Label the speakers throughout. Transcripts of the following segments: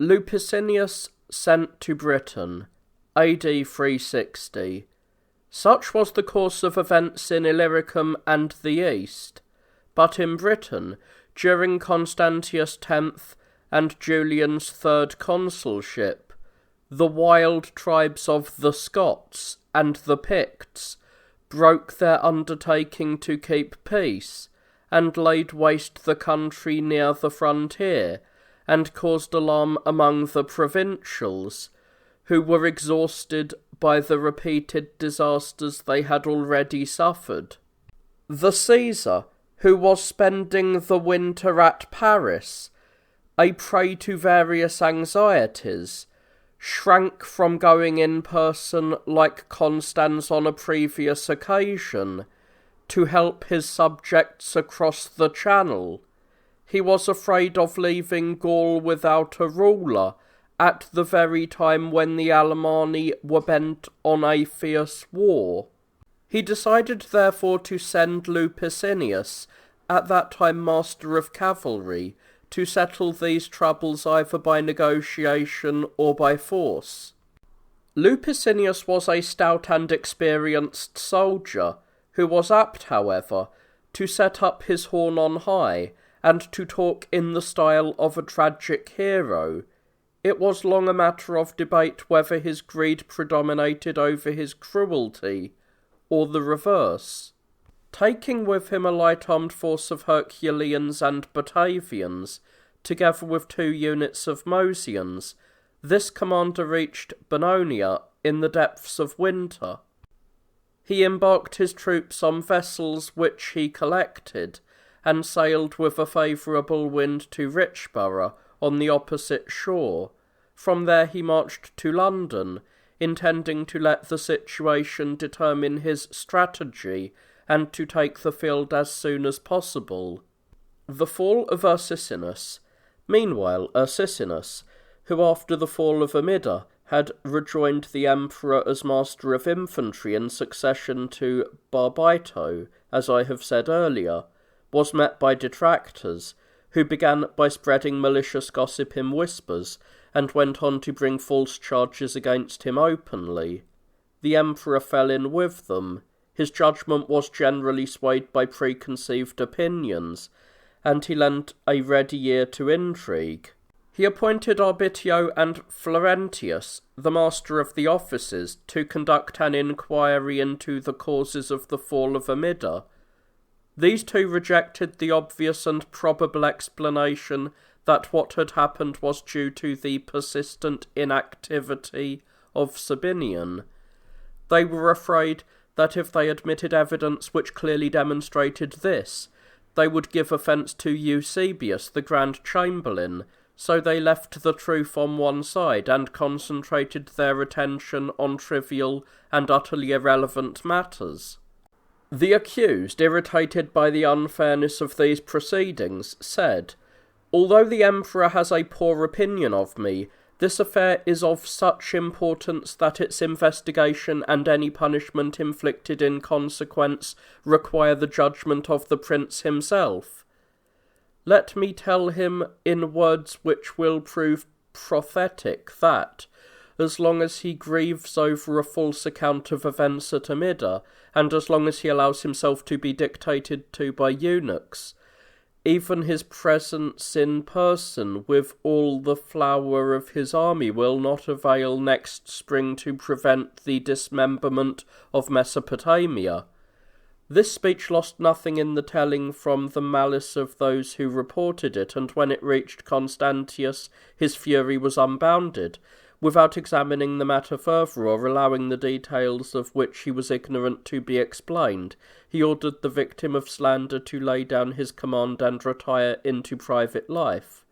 Speaker 1: Lupicinius sent to Britain, AD 360. Such was the course of events in Illyricum and the East, but in Britain, during Constantius' 10th and Julian's 3rd consulship, the wild tribes of the Scots and the Picts broke their undertaking to keep peace, and laid waste the country near the frontier, and caused alarm among the provincials, who were exhausted by the repeated disasters they had already suffered. The Caesar, who was spending the winter at Paris, a prey to various anxieties, shrank from going in person like Constans on a previous occasion, to help his subjects across the Channel. He was afraid of leaving Gaul without a ruler, at the very time when the Alemanni were bent on a fierce war. He decided therefore to send Lupicinius, at that time master of cavalry, to settle these troubles either by negotiation or by force. Lupicinius was a stout and experienced soldier, who was apt, however, to set up his horn on high, and to talk in the style of a tragic hero. It was long a matter of debate whether his greed predominated over his cruelty, or the reverse. Taking with him a light-armed force of Herculeans and Batavians, together with 2 units of Mosians, this commander reached Bononia in the depths of winter. He embarked his troops on vessels which he collected, and sailed with a favourable wind to Richborough on the opposite shore. From there he marched to London, intending to let the situation determine his strategy, and to take the field as soon as possible. The fall of Ursicinus. Meanwhile, Ursicinus, who after the fall of Amida had rejoined the emperor as master of infantry in succession to Barbito, as I have said earlier, was met by detractors, who began by spreading malicious gossip in whispers, and went on to bring false charges against him openly. The emperor fell in with them. His judgment was generally swayed by preconceived opinions, and he lent a ready ear to intrigue. He appointed Arbitio and Florentius, the master of the offices, to conduct an inquiry into the causes of the fall of Amida. These 2 rejected the obvious and probable explanation that what had happened was due to the persistent inactivity of Sabinian. They were afraid that if they admitted evidence which clearly demonstrated this, they would give offence to Eusebius, the Grand Chamberlain, so they left the truth on one side and concentrated their attention on trivial and utterly irrelevant matters. The accused, irritated by the unfairness of these proceedings, said, "Although the Emperor has a poor opinion of me, this affair is of such importance that its investigation and any punishment inflicted in consequence require the judgment of the Prince himself. Let me tell him in words which will prove prophetic that, as long as he grieves over a false account of events at Amida, and as long as he allows himself to be dictated to by eunuchs, even his presence in person with all the flower of his army will not avail next spring to prevent the dismemberment of Mesopotamia." This speech lost nothing in the telling from the malice of those who reported it, and when it reached Constantius, his fury was unbounded. Without examining the matter further, or allowing the details of which he was ignorant to be explained, he ordered the victim of slander to lay down his command and retire into private life.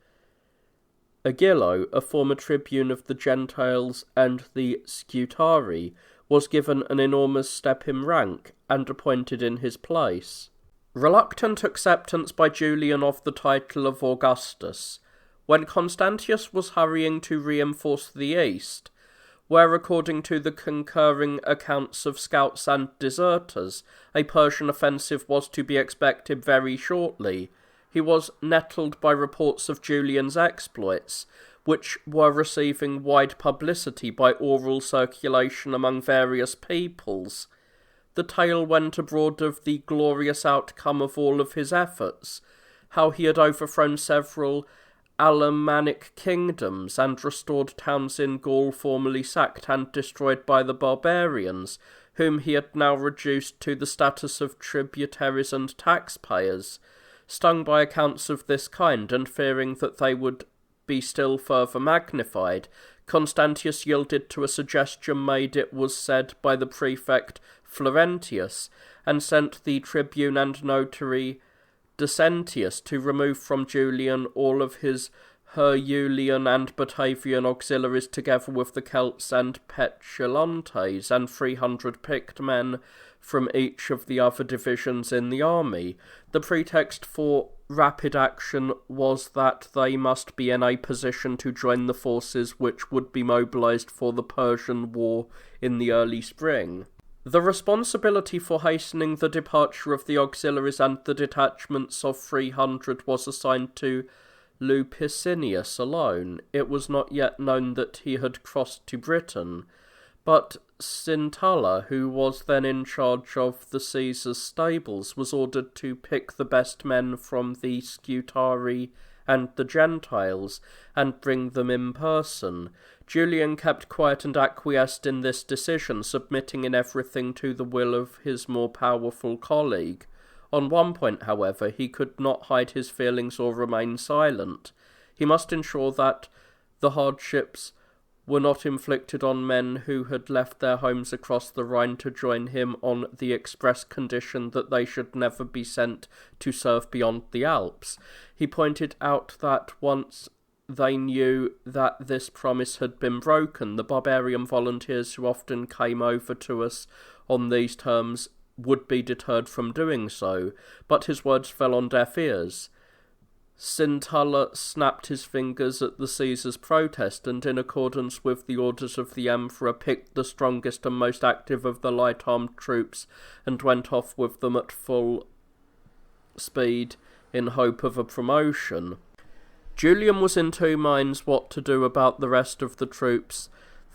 Speaker 1: Agillo, a former tribune of the Gentiles and the Scutari, was given an enormous step in rank, and appointed in his place. Reluctant acceptance by Julian of the title of Augustus, when Constantius was hurrying to reinforce the east, where, according to the concurring accounts of scouts and deserters, a Persian offensive was to be expected very shortly, he was nettled by reports of Julian's exploits, which were receiving wide publicity by oral circulation among various peoples. The tale went abroad of the glorious outcome of all of his efforts, how he had overthrown several Alemannic kingdoms and restored towns in Gaul formerly sacked and destroyed by the barbarians, whom he had now reduced to the status of tributaries and taxpayers. Stung by accounts of this kind, and fearing that they would be still further magnified, Constantius yielded to a suggestion made, it was said, by the prefect Florentius, and sent the tribune and notary Decentius to remove from Julian all of his Herculean and Batavian auxiliaries, together with the Celts and Petulantes, and 300 picked men from each of the other divisions in the army. The pretext for rapid action was that they must be in a position to join the forces which would be mobilized for the Persian War in the early spring. The responsibility for hastening the departure of the auxiliaries and the detachments of 300 was assigned to Lupicinius alone. It was not yet known that he had crossed to Britain, but Scintilla, who was then in charge of the Caesar's stables, was ordered to pick the best men from the Scutari and the Gentiles, and bring them in person. Julian kept quiet and acquiesced in this decision, submitting in everything to the will of his more powerful colleague. On one point, however, he could not hide his feelings or remain silent. He must ensure that the hardships were not inflicted on men who had left their homes across the Rhine to join him on the express condition that they should never be sent to serve beyond the Alps. He pointed out that once they knew that this promise had been broken, the barbarian volunteers who often came over to us on these terms would be deterred from doing so, but his words fell on deaf ears. Scintilla snapped his fingers at the Caesar's protest, and in accordance with the orders of the emperor picked the strongest and most active of the light-armed troops and went off with them at full speed in hope of a promotion. Julian was in two minds what to do about the rest of the troops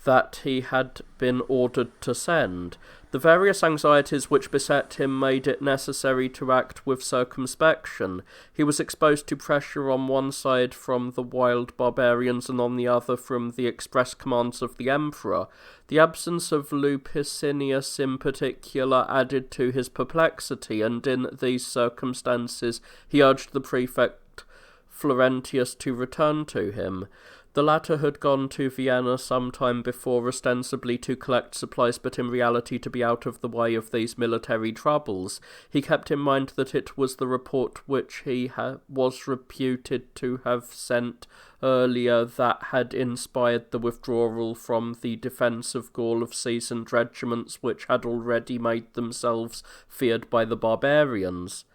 Speaker 1: that he had been ordered to send. The various anxieties which beset him made it necessary to act with circumspection. He was exposed to pressure on one side from the wild barbarians and on the other from the express commands of the emperor. The absence of Lupicinius in particular added to his perplexity, and in these circumstances he urged the prefect Florentius to return to him. The latter had gone to Vienna some time before, ostensibly to collect supplies, but in reality to be out of the way of these military troubles. He kept in mind that it was the report which he was reputed to have sent earlier that had inspired the withdrawal from the defence of Gaul of seasoned regiments which had already made themselves feared by the barbarians.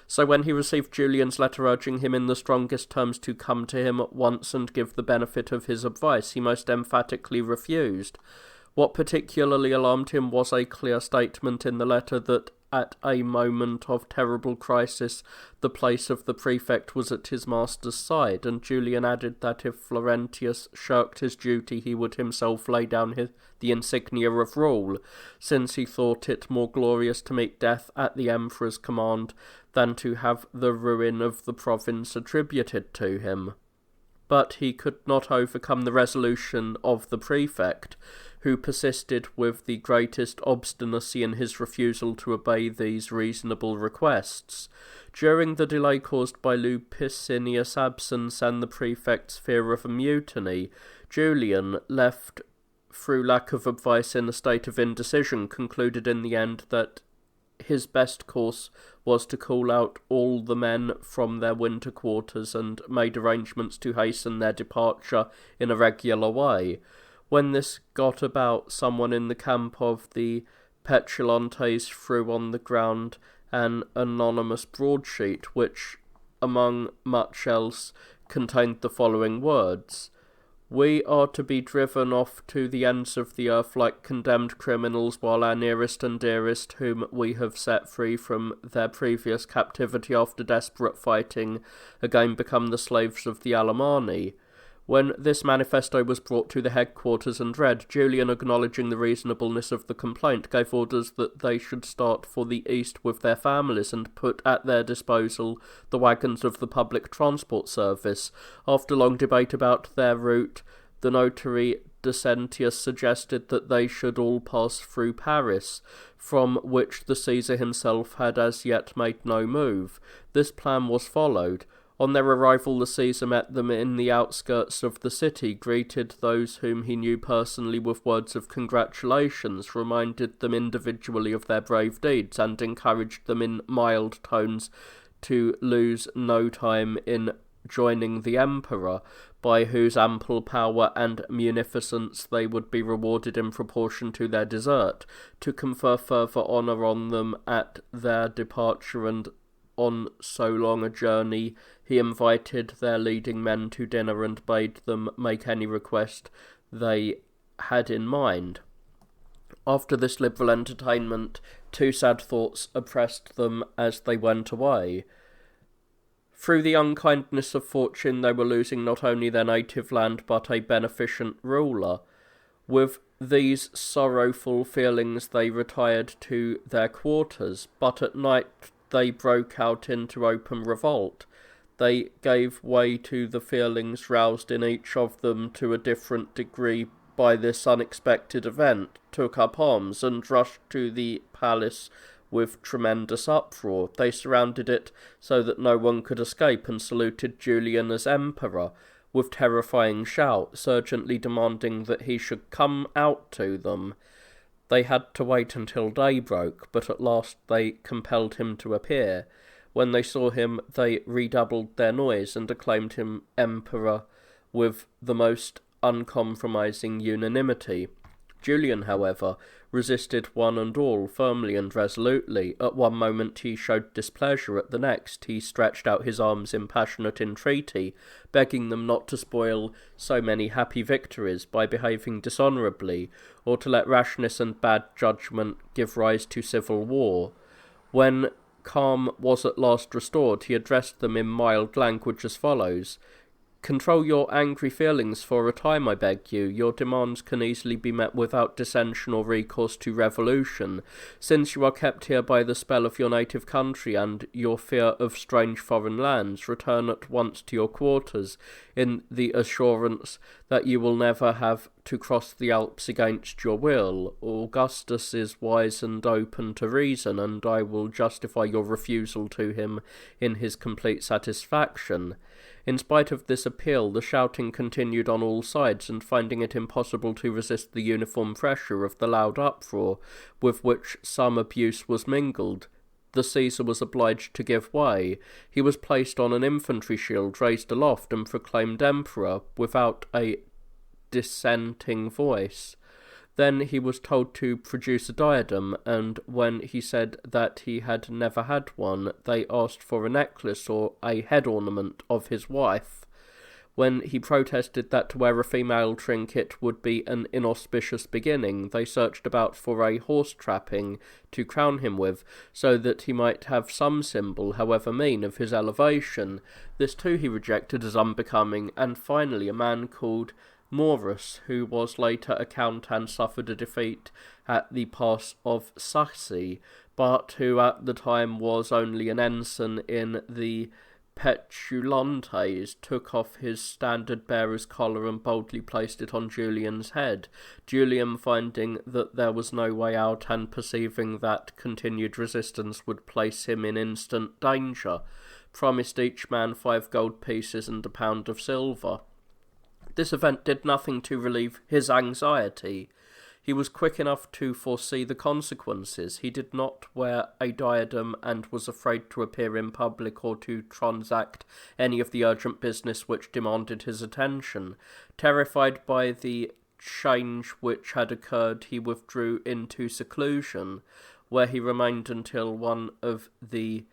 Speaker 1: So when he received Julian's letter urging him in the strongest terms to come to him at once and give the benefit of his advice, he most emphatically refused. What particularly alarmed him was a clear statement in the letter that at a moment of terrible crisis the place of the prefect was at his master's side, and Julian added that if Florentius shirked his duty he would himself lay down the insignia of rule, since he thought it more glorious to meet death at the emperor's command than to have the ruin of the province attributed to him. But he could not overcome the resolution of the prefect, who persisted with the greatest obstinacy in his refusal to obey these reasonable requests. During the delay caused by Lupicinius' absence and the prefect's fear of a mutiny, Julian, left through lack of advice in a state of indecision, concluded in the end that his best course was to call out all the men from their winter quarters, and made arrangements to hasten their departure in a regular way. When this got about, someone in the camp of the Petulantes threw on the ground an anonymous broadsheet, which, among much else, contained the following words: "We are to be driven off to the ends of the earth like condemned criminals, while our nearest and dearest, whom we have set free from their previous captivity after desperate fighting, again become the slaves of the Alemanni. When this manifesto was brought to the headquarters and read, Julian, acknowledging the reasonableness of the complaint, gave orders that they should start for the east with their families and put at their disposal the wagons of the public transport service. After long debate about their route, the notary Decentius suggested that they should all pass through Paris, from which the Caesar himself had as yet made no move. This plan was followed. On their arrival, the Caesar met them in the outskirts of the city, greeted those whom he knew personally with words of congratulations, reminded them individually of their brave deeds, and encouraged them in mild tones to lose no time in joining the emperor, by whose ample power and munificence they would be rewarded in proportion to their desert, to confer further honour on them at their departure, and on so long a journey he invited their leading men to dinner and bade them make any request they had in mind. After this liberal entertainment, two sad thoughts oppressed them as they went away. Through the unkindness of fortune they were losing not only their native land but a beneficent ruler. With these sorrowful feelings they retired to their quarters, but at night they broke out into open revolt. They gave way to the feelings roused in each of them to a different degree by this unexpected event, took up arms, and rushed to the palace with tremendous uproar. They surrounded it so that no one could escape, and saluted Julian as emperor, with terrifying shouts, urgently demanding that he should come out to them. They had to wait until day broke, but at last they compelled him to appear. When they saw him, they redoubled their noise and acclaimed him emperor with the most uncompromising unanimity. Julian, however, resisted one and all firmly and resolutely. At one moment he showed displeasure, at the next he stretched out his arms in passionate entreaty, begging them not to spoil so many happy victories by behaving dishonourably, or to let rashness and bad judgment give rise to civil war. When calm was at last restored, he addressed them in mild language as follows: "Control your angry feelings for a time, I beg you. Your demands can easily be met without dissension or recourse to revolution. Since you are kept here by the spell of your native country and your fear of strange foreign lands, return at once to your quarters, in the assurance that you will never have to cross the Alps against your will. Augustus is wise and open to reason, and I will justify your refusal to him in his complete satisfaction." In spite of this appeal, the shouting continued on all sides, and finding it impossible to resist the uniform pressure of the loud uproar, with which some abuse was mingled, the Caesar was obliged to give way. He was placed on an infantry shield raised aloft, and proclaimed emperor without a dissenting voice. Then he was told to produce a diadem, and when he said that he had never had one, they asked for a necklace or a head ornament of his wife. When he protested that to wear a female trinket would be an inauspicious beginning, they searched about for a horse trapping to crown him with, so that he might have some symbol, however mean, of his elevation. This too he rejected as unbecoming, and finally a man called Maurus, who was later a count and suffered a defeat at the pass of Sassy, but who at the time was only an ensign in the Petulantes, took off his standard-bearer's collar and boldly placed it on Julian's head. Julian, finding that there was no way out, and perceiving that continued resistance would place him in instant danger, promised each man 5 gold pieces and a pound of silver. This event did nothing to relieve his anxiety. He was quick enough to foresee the consequences. He did not wear a diadem, and was afraid to appear in public or to transact any of the urgent business which demanded his attention. Terrified by the change which had occurred, he withdrew into seclusion, where he remained until one of the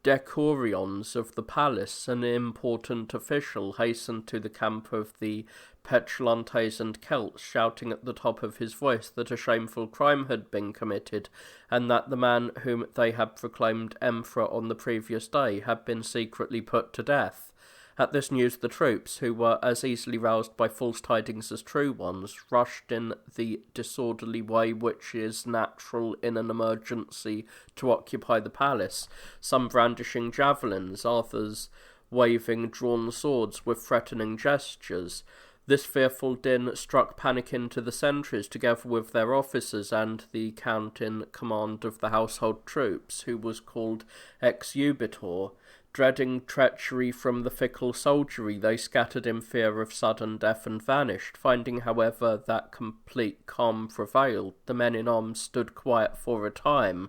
Speaker 1: decurions of the palace, an important official, hastened to the camp of the Petulantes and Celts, shouting at the top of his voice that a shameful crime had been committed, and that the man whom they had proclaimed emperor on the previous day had been secretly put to death. At this news the troops, who were as easily roused by false tidings as true ones, rushed in the disorderly way which is natural in an emergency to occupy the palace, some brandishing javelins, others waving drawn swords with threatening gestures. This fearful din struck panic into the sentries, together with their officers and the count in command of the household troops, who was called exubitor. Dreading treachery from the fickle soldiery, they scattered in fear of sudden death and vanished. Finding, however, that complete calm prevailed, the men in arms stood quiet for a time.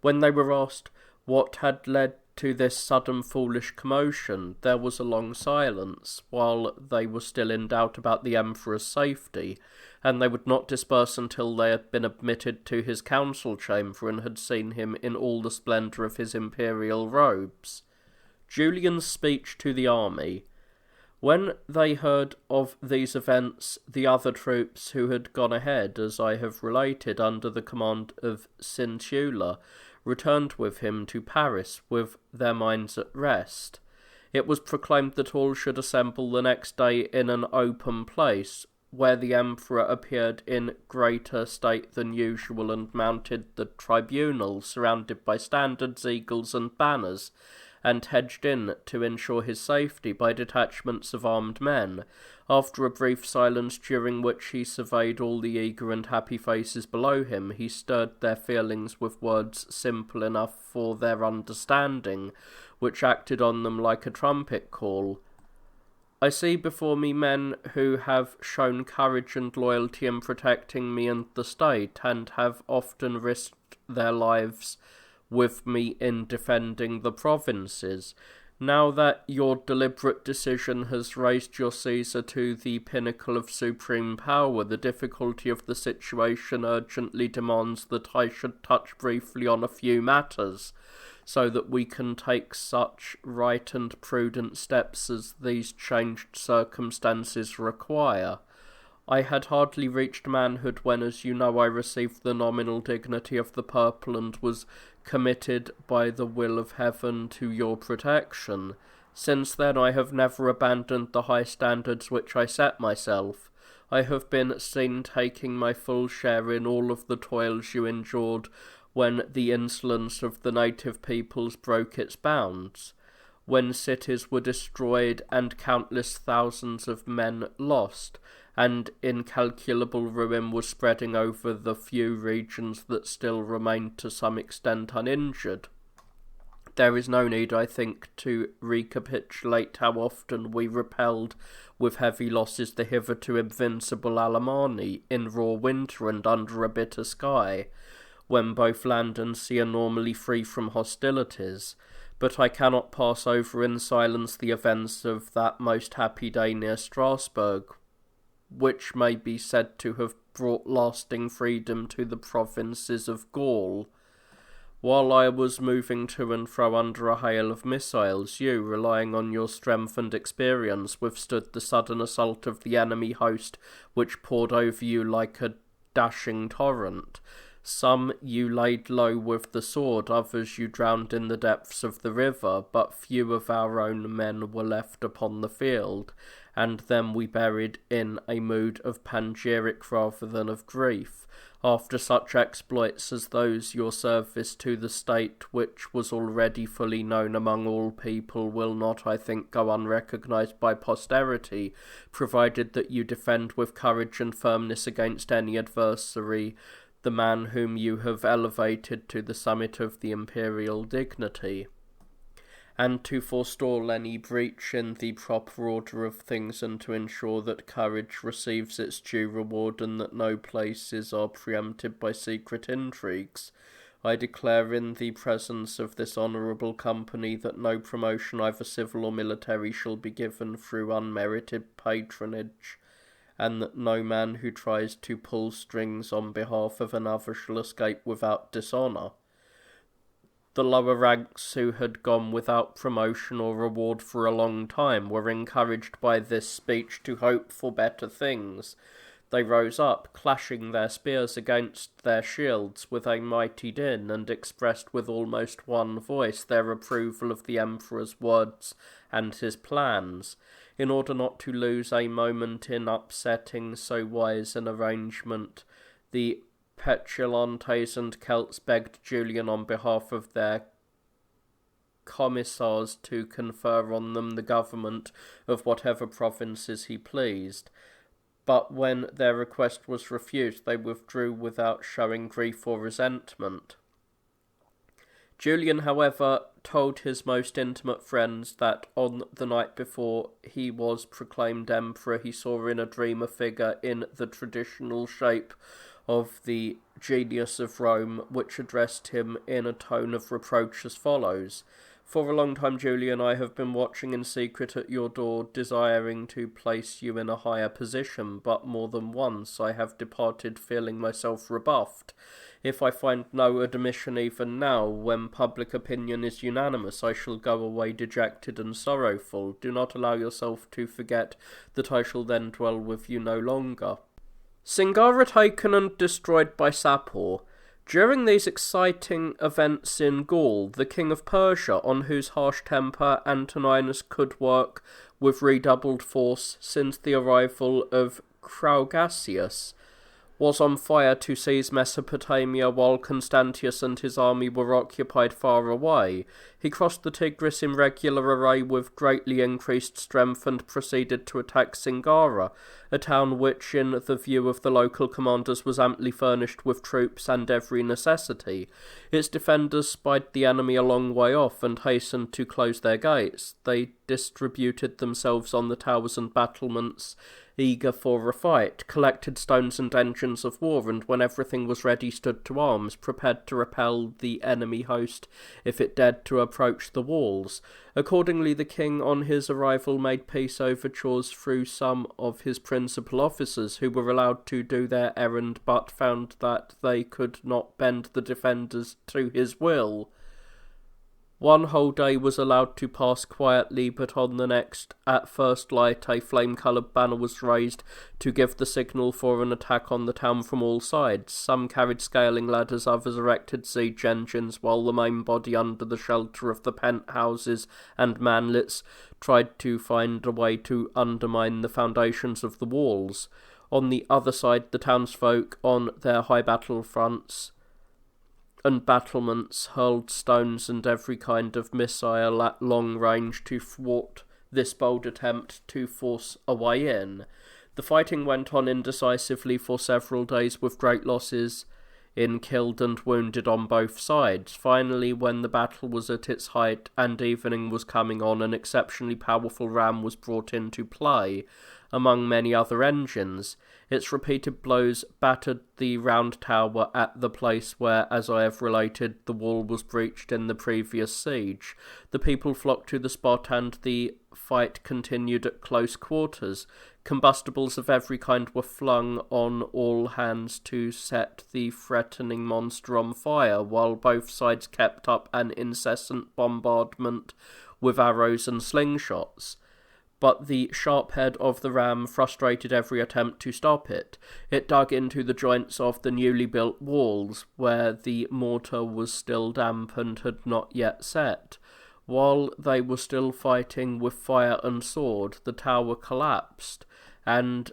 Speaker 1: When they were asked what had led to this sudden foolish commotion, there was a long silence, while they were still in doubt about the emperor's safety, and they would not disperse until they had been admitted to his council chamber and had seen him in all the splendour of his imperial robes. Julian's speech to the army. When they heard of these events, the other troops who had gone ahead, as I have related, under the command of Scintula, returned with him to Paris with their minds at rest. It was proclaimed that all should assemble the next day in an open place, where the emperor appeared in greater state than usual and mounted the tribunal, surrounded by standards, eagles, and banners, and hedged in to ensure his safety by detachments of armed men. After a brief silence, during which he surveyed all the eager and happy faces below him, he stirred their feelings with words simple enough for their understanding, which acted on them like a trumpet call. I see before me men who have shown courage and loyalty in protecting me and the state, and have often risked their lives with me in defending the provinces. Now that your deliberate decision has raised your Caesar to the pinnacle of supreme power, the difficulty of the situation urgently demands that I should touch briefly on a few matters, so that we can take such right and prudent steps as these changed circumstances require. I had hardly reached manhood when, as you know, I received the nominal dignity of the purple and was committed by the will of heaven to your protection. Since then I have never abandoned the high standards which I set myself. I have been seen taking my full share in all of the toils you endured when the insolence of the native peoples broke its bounds, when cities were destroyed and countless thousands of men lost, and incalculable ruin was spreading over the few regions that still remained to some extent uninjured. There is no need, I think, to recapitulate how often we repelled with heavy losses the hitherto invincible Alemanni in raw winter and under a bitter sky, when both land and sea are normally free from hostilities. But I cannot pass over in silence the events of that most happy day near Strasbourg, which may be said to have brought lasting freedom to the provinces of Gaul. While I was moving to and fro under a hail of missiles, you, relying on your strength and experience, withstood the sudden assault of the enemy host, which poured over you like a dashing torrent. Some you laid low with the sword, others you drowned in the depths of the river, but few of our own men were left upon the field, and them we buried in a mood of panegyric rather than of grief. After such exploits as those, your service to the state, which was already fully known among all people, will not, I think, go unrecognised by posterity, provided that you defend with courage and firmness against any adversary the man whom you have elevated to the summit of the imperial dignity, and to forestall any breach in the proper order of things, and to ensure that courage receives its due reward, and that no places are preempted by secret intrigues. I declare in the presence of this honourable company that no promotion, either civil or military, shall be given through unmerited patronage, and that no man who tries to pull strings on behalf of another shall escape without dishonour. The lower ranks, who had gone without promotion or reward for a long time, were encouraged by this speech to hope for better things. They rose up, clashing their spears against their shields with a mighty din, and expressed with almost one voice their approval of the emperor's words and his plans. In order not to lose a moment in upsetting so wise an arrangement, the Petulantes and Celts begged Julian on behalf of their commissars to confer on them the government of whatever provinces he pleased. But when their request was refused, they withdrew without showing grief or resentment. Julian, however, told his most intimate friends that on the night before he was proclaimed emperor, he saw in a dream a figure in the traditional shape of the genius of Rome, which addressed him in a tone of reproach as follows: "For a long time, Julian, I have been watching in secret at your door, desiring to place you in a higher position, but more than once I have departed feeling myself rebuffed. If I find no admission even now, when public opinion is unanimous, I shall go away dejected and sorrowful. Do not allow yourself to forget that I shall then dwell with you no longer." Singara taken and destroyed by Sapor. During these exciting events in Gaul, the king of Persia, on whose harsh temper Antoninus could work with redoubled force since the arrival of Craugacius, was on fire to seize Mesopotamia while Constantius and his army were occupied far away. He crossed the Tigris in regular array with greatly increased strength and proceeded to attack Singara, a town which, in the view of the local commanders, was amply furnished with troops and every necessity. Its defenders spied the enemy a long way off and hastened to close their gates. They distributed themselves on the towers and battlements, eager for a fight, collected stones and engines of war, and when everything was ready stood to arms, prepared to repel the enemy host if it dared to approach the walls. Accordingly, the king on his arrival made peace overtures through some of his principal officers, who were allowed to do their errand, but found that they could not bend the defenders to his will. One whole day was allowed to pass quietly, but on the next, at first light, a flame-coloured banner was raised to give the signal for an attack on the town from all sides. Some carried scaling ladders, others erected siege engines, while the main body, under the shelter of the penthouses and manlets, tried to find a way to undermine the foundations of the walls. On the other side, the townsfolk, on their high battle fronts and battlements, hurled stones and every kind of missile at long range to thwart this bold attempt to force a way in. The fighting went on indecisively for several days, with great losses in killed and wounded on both sides. Finally, when the battle was at its height and evening was coming on, an exceptionally powerful ram was brought into play, among many other engines. Its repeated blows battered the round tower at the place where, as I have related, the wall was breached in the previous siege. The people flocked to the spot, and the fight continued at close quarters. Combustibles of every kind were flung on all hands to set the threatening monster on fire, while both sides kept up an incessant bombardment with arrows and slingshots. But the sharp head of the ram frustrated every attempt to stop it. It dug into the joints of the newly built walls, where the mortar was still damp and had not yet set. While they were still fighting with fire and sword, the tower collapsed, and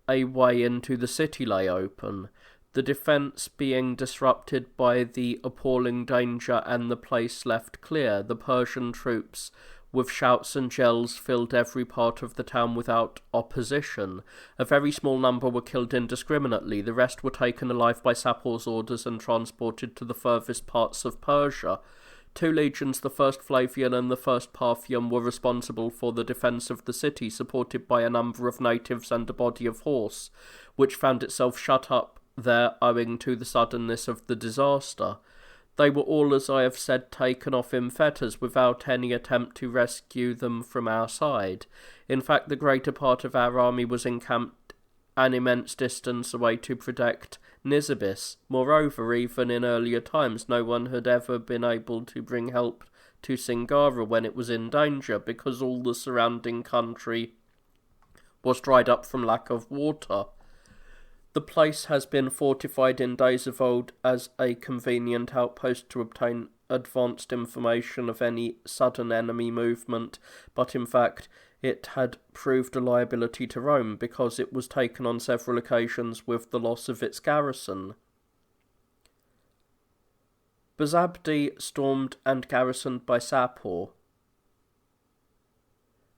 Speaker 1: a way into the city lay open. The defence being disrupted by the appalling danger and the place left clear, the Persian troops, with shouts and yells, filled every part of the town without opposition. A very small number were killed indiscriminately. The rest were taken alive by Sapor's orders and transported to the furthest parts of Persia. 2 legions, the 1st Flavian and the 1st Parthian, were responsible for the defence of the city, supported by a number of natives and a body of horse, which found itself shut up there owing to the suddenness of the disaster. They were all, as I have said, taken off in fetters, without any attempt to rescue them from our side. In fact, the greater part of our army was encamped an immense distance away to protect Nisibis. Moreover, even in earlier times, no one had ever been able to bring help to Singara when it was in danger, because all the surrounding country was dried up from lack of water. The place has been fortified in days of old as a convenient outpost to obtain advanced information of any sudden enemy movement, but in fact it had proved a liability to Rome because it was taken on several occasions with the loss of its garrison. Besabdi stormed and garrisoned by Sapor.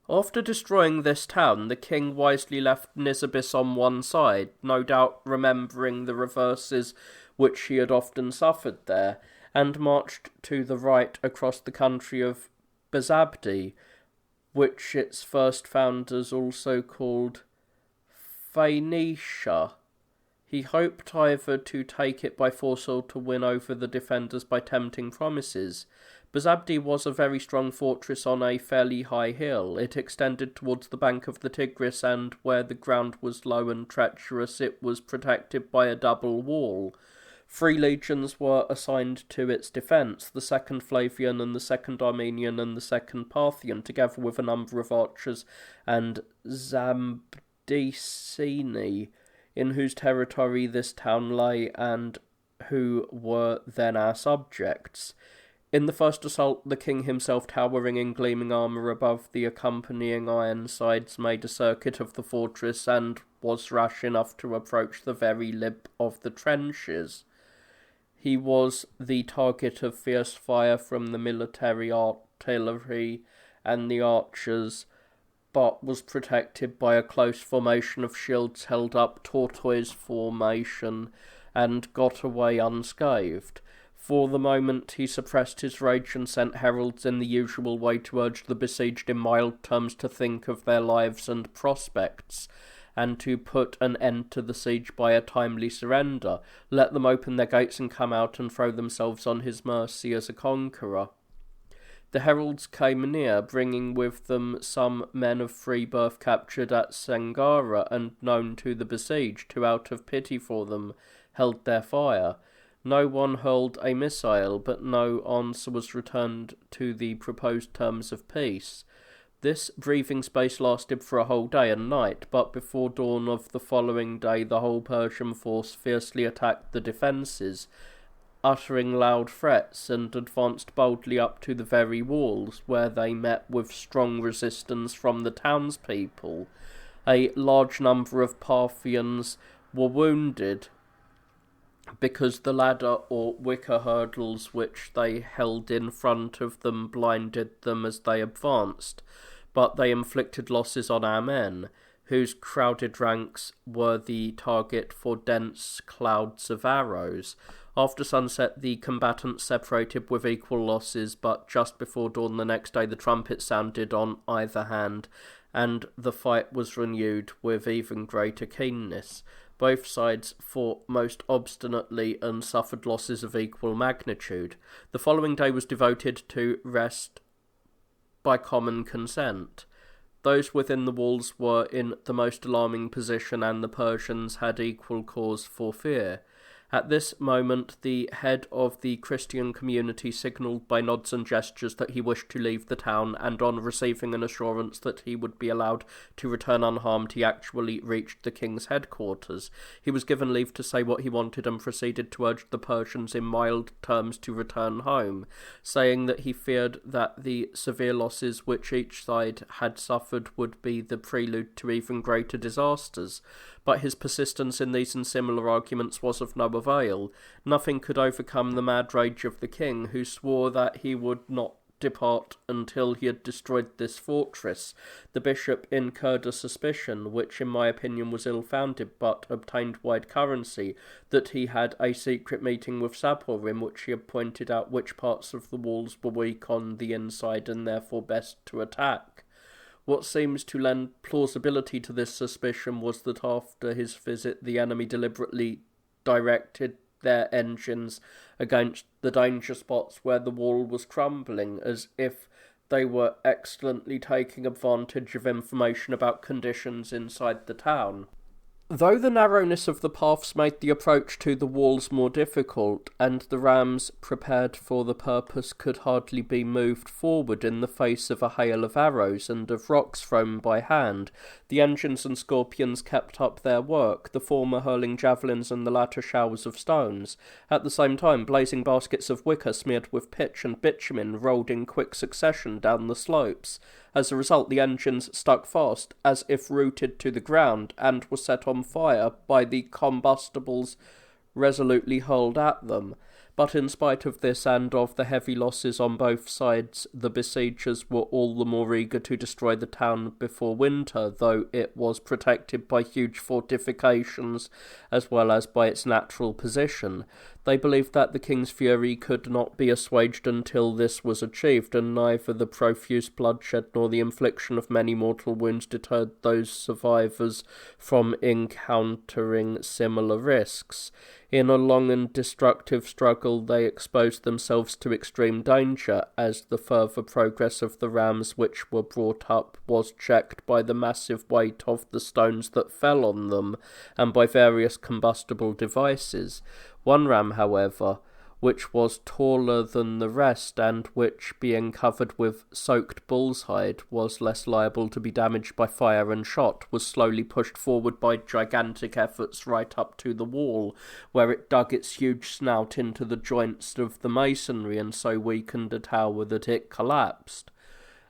Speaker 1: After destroying this town, the king wisely left Nisibis on one side, no doubt remembering the reverses which he had often suffered there, and marched to the right across the country of Besabdi, which its first founders also called Phoenicia. He hoped either to take it by force or to win over the defenders by tempting promises. Besabdi was a very strong fortress on a fairly high hill. It extended towards the bank of the Tigris, and where the ground was low and treacherous it was protected by a double wall. 3 legions were assigned to its defence, the 2nd Flavian and the 2nd Armenian and the 2nd Parthian, together with a number of archers and Zambdicini, in whose territory this town lay and who were then our subjects. In the first assault, the king himself, towering in gleaming armour above the accompanying Ironsides, made a circuit of the fortress and was rash enough to approach the very lip of the trenches. He was the target of fierce fire from the military artillery and the archers, but was protected by a close formation of shields held up tortoise formation, and got away unscathed. For the moment he suppressed his rage and sent heralds in the usual way to urge the besieged in mild terms to think of their lives and prospects, and to put an end to the siege by a timely surrender. Let them open their gates and come out and throw themselves on his mercy as a conqueror. The heralds came near, bringing with them some men of free birth captured at Sangara and known to the besieged, who out of pity for them held their fire. No one hurled a missile, but no answer was returned to the proposed terms of peace. This breathing space lasted for a whole day and night, but before dawn of the following day the whole Persian force fiercely attacked the defences, uttering loud threats, and advanced boldly up to the very walls, where they met with strong resistance from the townspeople. A large number of Parthians were wounded, because the ladder or wicker hurdles which they held in front of them blinded them as they advanced, but they inflicted losses on our men, whose crowded ranks were the target for dense clouds of arrows. After sunset the combatants separated with equal losses, but just before dawn the next day the trumpets sounded on either hand, and the fight was renewed with even greater keenness. Both sides fought most obstinately and suffered losses of equal magnitude. The following day was devoted to rest by common consent. Those within the walls were in the most alarming position, and the Persians had equal cause for fear. At this moment the head of the Christian community signalled by nods and gestures that he wished to leave the town, and on receiving an assurance that he would be allowed to return unharmed, he actually reached the king's headquarters. He was given leave to say what he wanted and proceeded to urge the Persians in mild terms to return home, saying that he feared that the severe losses which each side had suffered would be the prelude to even greater disasters. But his persistence in these and similar arguments was of no avail. Nothing could overcome the mad rage of the king, who swore that he would not depart until he had destroyed this fortress. The bishop incurred a suspicion, which in my opinion was ill-founded, but obtained wide currency, that he had a secret meeting with Sapor, in which he had pointed out which parts of the walls were weak on the inside and therefore best to attack. What seems to lend plausibility to this suspicion was that after his visit the enemy deliberately directed their engines against the danger spots where the wall was crumbling, as if they were excellently taking advantage of information about conditions inside the town. Though the narrowness of the paths made the approach to the walls more difficult, and the rams prepared for the purpose could hardly be moved forward in the face of a hail of arrows and of rocks thrown by hand, the engines and scorpions kept up their work, the former hurling javelins and the latter showers of stones. At the same time, blazing baskets of wicker smeared with pitch and bitumen rolled in quick succession down the slopes. As a result, the engines stuck fast, as if rooted to the ground, and were set on fire by the combustibles resolutely hurled at them. But in spite of this and of the heavy losses on both sides, the besiegers were all the more eager to destroy the town before winter, though it was protected by huge fortifications as well as by its natural position. They believed that the king's fury could not be assuaged until this was achieved, and neither the profuse bloodshed nor the infliction of many mortal wounds deterred those survivors from encountering similar risks. In a long and destructive struggle they exposed themselves to extreme danger, as the further progress of the rams which were brought up was checked by the massive weight of the stones that fell on them, and by various combustible devices. One ram, however, which was taller than the rest, and which, being covered with soaked bull's hide, was less liable to be damaged by fire and shot, was slowly pushed forward by gigantic efforts right up to the wall, where it dug its huge snout into the joints of the masonry and so weakened the tower that it collapsed.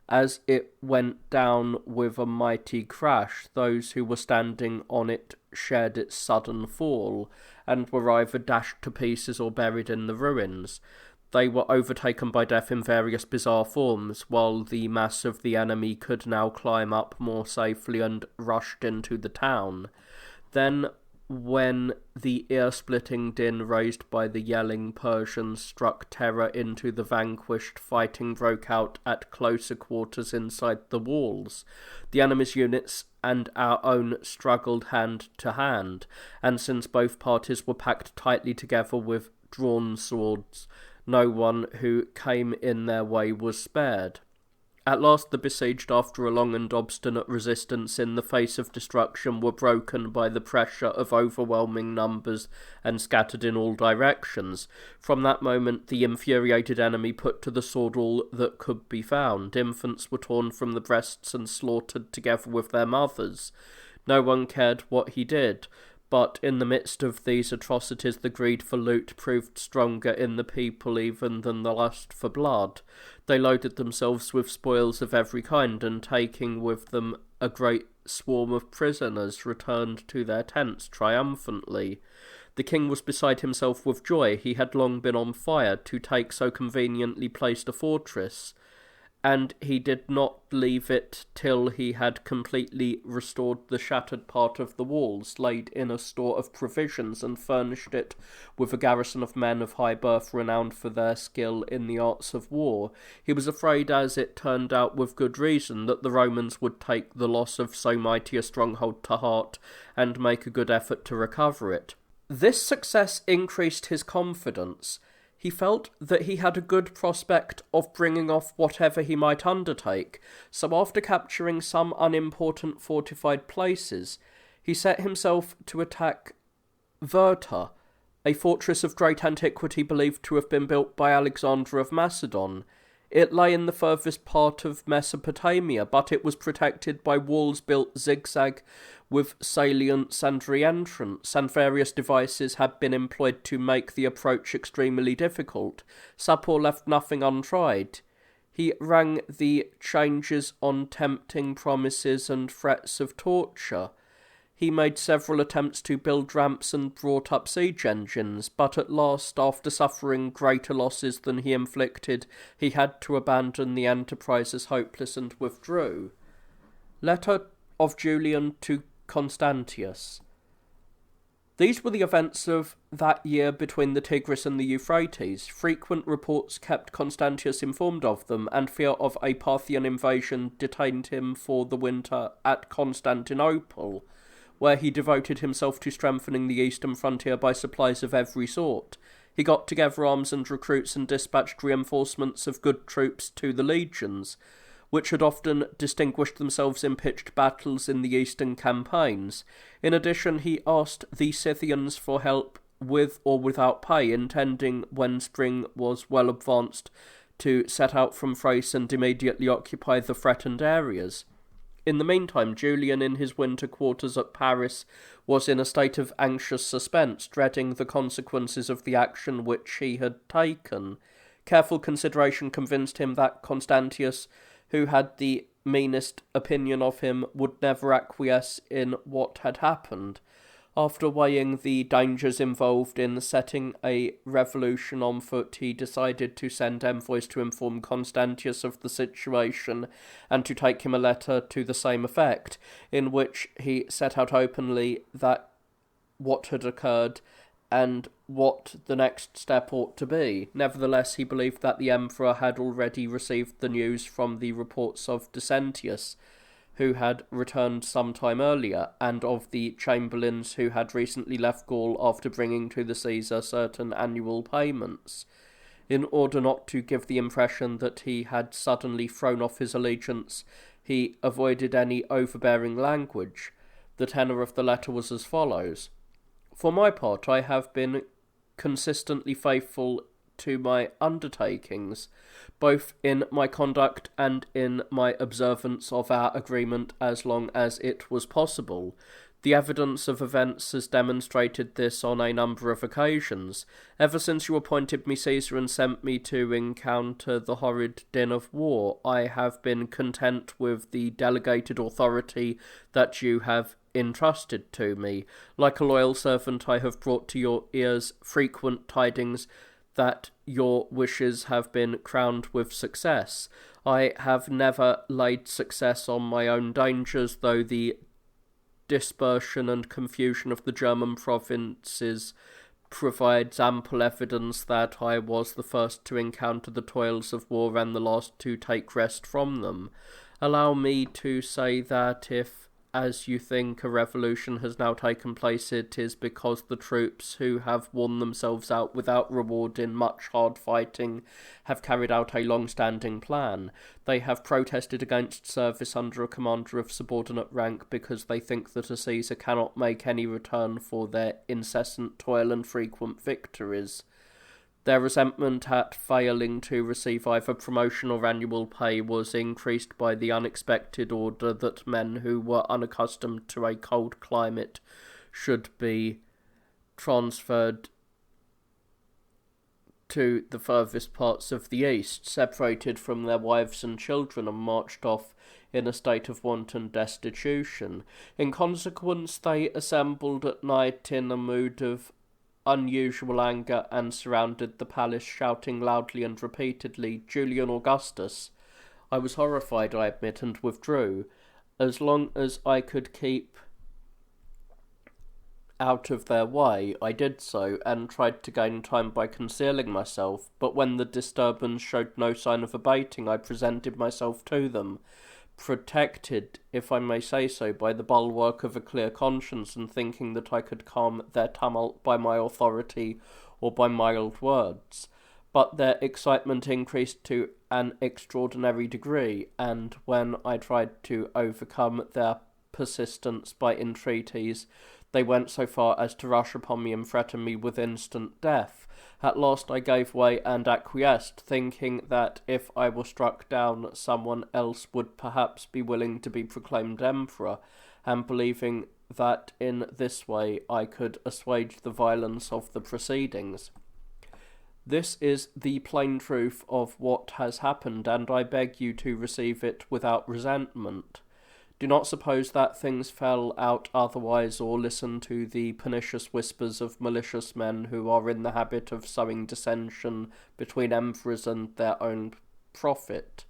Speaker 1: As it went down with a mighty crash, those who were standing on it shared its sudden fall, and were either dashed to pieces or buried in the ruins. They were overtaken by death in various bizarre forms, while the mass of the enemy could now climb up more safely and rushed into the town. Then, when the ear-splitting din raised by the yelling Persians struck terror into the vanquished, fighting broke out at closer quarters inside the walls. The enemy's units and our own struggled hand to hand, and since both parties were packed tightly together with drawn swords, no one who came in their way was spared. At last the besieged, after a long and obstinate resistance in the face of destruction, were broken by the pressure of overwhelming numbers and scattered in all directions. From that moment the infuriated enemy put to the sword all that could be found. Infants were torn from the breasts and slaughtered together with their mothers. No one cared what he did, but in the midst of these atrocities the greed for loot proved stronger in the people even than the lust for blood. They loaded themselves with spoils of every kind, and taking with them a great swarm of prisoners, returned to their tents triumphantly. The king was beside himself with joy. He had long been on fire to take so conveniently placed a fortress, and he did not leave it till he had completely restored the shattered part of the walls, laid in a store of provisions, and furnished it with a garrison of men of high birth renowned for their skill in the arts of war. He was afraid, as it turned out with good reason, that the Romans would take the loss of so mighty a stronghold to heart, and make a good effort to recover it. This success increased his confidence. He felt that he had a good prospect of bringing off whatever he might undertake, so after capturing some unimportant fortified places, he set himself to attack Verta, a fortress of great antiquity believed to have been built by Alexander of Macedon. It lay in the furthest part of Mesopotamia, but it was protected by walls built zigzag with salients and re-entrance, and various devices had been employed to make the approach extremely difficult. Sapor left nothing untried. He rang the changes on tempting promises and threats of torture. He made several attempts to build ramps and brought up siege engines, but at last, after suffering greater losses than he inflicted, he had to abandon the enterprise as hopeless and withdrew. Letter of Julian to Constantius. These were the events of that year between the Tigris and the Euphrates. Frequent reports kept Constantius informed of them, and fear of a Parthian invasion detained him for the winter at Constantinople, where he devoted himself to strengthening the eastern frontier by supplies of every sort. He got together arms and recruits and dispatched reinforcements of good troops to the legions. which had often distinguished themselves in pitched battles in the eastern campaigns. In addition, he asked the Scythians for help with or without pay, intending, when spring was well advanced, to set out from Thrace and immediately occupy the threatened areas. In the meantime, Julian, in his winter quarters at Paris, was in a state of anxious suspense, dreading the consequences of the action which he had taken. Careful consideration convinced him that Constantius, who had the meanest opinion of him, would never acquiesce in what had happened. After weighing the dangers involved in setting a revolution on foot, he decided to send envoys to inform Constantius of the situation and to take him a letter to the same effect, in which he set out openly that what had occurred and what the next step ought to be. Nevertheless, he believed that the emperor had already received the news from the reports of Decentius, who had returned some time earlier, and of the chamberlains who had recently left Gaul after bringing to the Caesar certain annual payments. In order not to give the impression that he had suddenly thrown off his allegiance, he avoided any overbearing language. The tenor of the letter was as follows: "For my part, I have been consistently faithful to my undertakings, both in my conduct and in my observance of our agreement as long as it was possible. The evidence of events has demonstrated this on a number of occasions. Ever since you appointed me Caesar and sent me to encounter the horrid din of war, I have been content with the delegated authority that you have entrusted to me. Like a loyal servant, I have brought to your ears frequent tidings that your wishes have been crowned with success. I have never laid success on my own dangers, though the dispersion and confusion of the German provinces provides ample evidence that I was the first to encounter the toils of war and the last to take rest from them. Allow me to say that if, as you think, a revolution has now taken place, it is because the troops who have worn themselves out without reward in much hard fighting have carried out a long-standing plan. They have protested against service under a commander of subordinate rank because they think that a Caesar cannot make any return for their incessant toil and frequent victories. Their resentment at failing to receive either promotion or annual pay was increased by the unexpected order that men who were unaccustomed to a cold climate should be transferred to the furthest parts of the east, separated from their wives and children, and marched off in a state of wanton destitution. In consequence, they assembled at night in a mood of unusual anger and surrounded the palace, shouting loudly and repeatedly, 'Julian Augustus!' I was horrified, I admit, and withdrew. As long as I could keep out of their way, I did so, and tried to gain time by concealing myself, but when the disturbance showed no sign of abating, I presented myself to them, protected, if I may say so, by the bulwark of a clear conscience, and thinking that I could calm their tumult by my authority or by mild words. But their excitement increased to an extraordinary degree, and when I tried to overcome their persistence by entreaties, they went so far as to rush upon me and threaten me with instant death. At last I gave way and acquiesced, thinking that if I were struck down, someone else would perhaps be willing to be proclaimed emperor, and believing that in this way I could assuage the violence of the proceedings. This is the plain truth of what has happened, and I beg you to receive it without resentment. Do not suppose that things fell out otherwise, or listen to the pernicious whispers of malicious men who are in the habit of sowing dissension between emperors and their own profit.